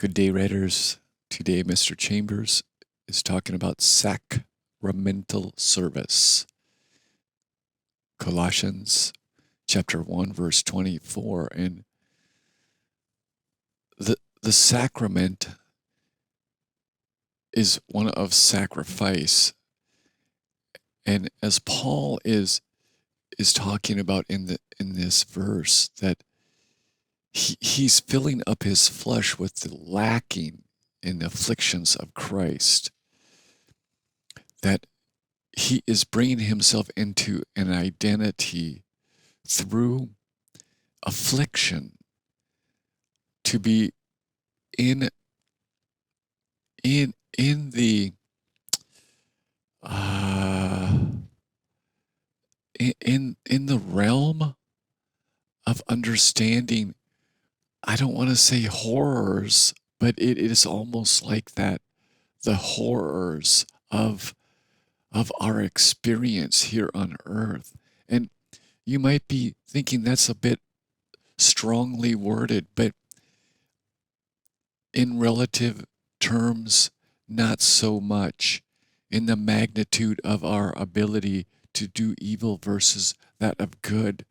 Good day, writers. Today, Mr. Chambers is talking about sacramental service. Colossians chapter 1, verse 24. And the sacrament is one of sacrifice. And as Paul is talking about in this verse, that he's filling up his flesh with the lacking in the afflictions of Christ, that he is bringing himself into an identity through affliction to be in the in the realm of understanding. I don't want to say horrors, but it is almost like that, the horrors of our experience here on earth. And you might be thinking that's a bit strongly worded, but in relative terms, not so much. In the magnitude of our ability to do evil versus that of good,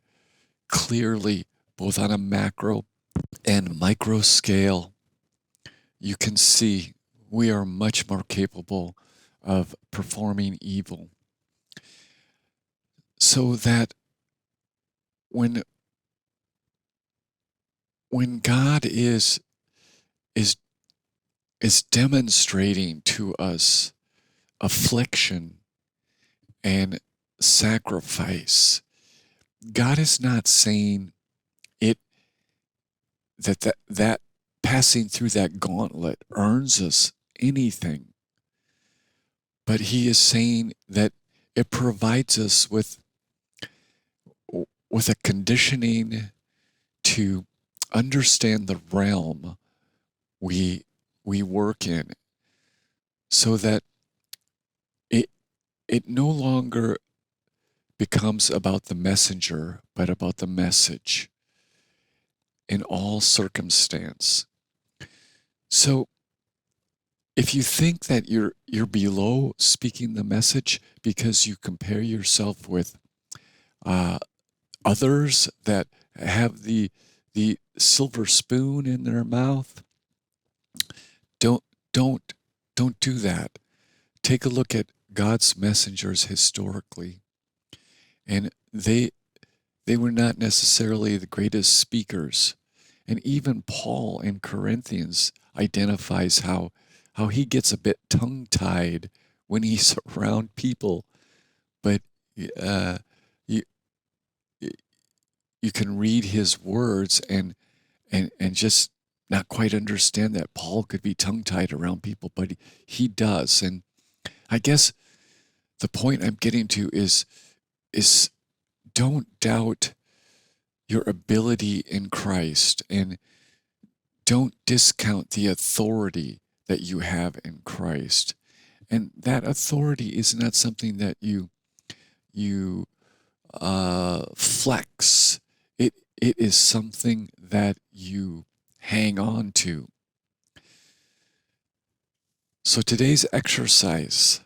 clearly, both on a macro and micro scale, you can see we are much more capable of performing evil. So that when God is demonstrating to us affliction and sacrifice, God is not saying it that passing through that gauntlet earns us anything, but he is saying that it provides us with a conditioning to understand the realm we work in, so that it no longer becomes about the messenger, but about the message in all circumstance. So if you think that you're below speaking the message because you compare yourself with others that have the silver spoon in their mouth, don't do that. Take a look at God's messengers historically, and they were not necessarily the greatest speakers. And even Paul in Corinthians identifies how he gets a bit tongue-tied when he's around people, but you can read his words and just not quite understand that Paul could be tongue-tied around people, but he does. And I guess the point I'm getting to is don't doubt your ability in Christ, and don't discount the authority that you have in Christ. And that authority is not something that you flex. It is something that you hang on to. So today's exercise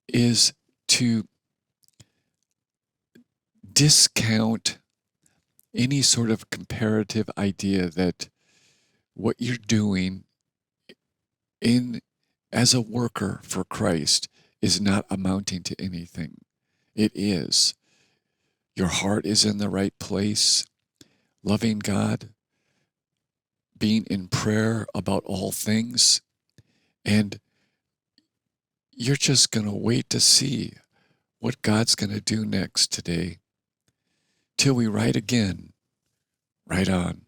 is to discount any sort of comparative idea that what you're doing as a worker for Christ is not amounting to anything. It is. Your heart is in the right place, loving God, being in prayer about all things, and you're just going to wait to see what God's going to do next today. Till we write again, write on.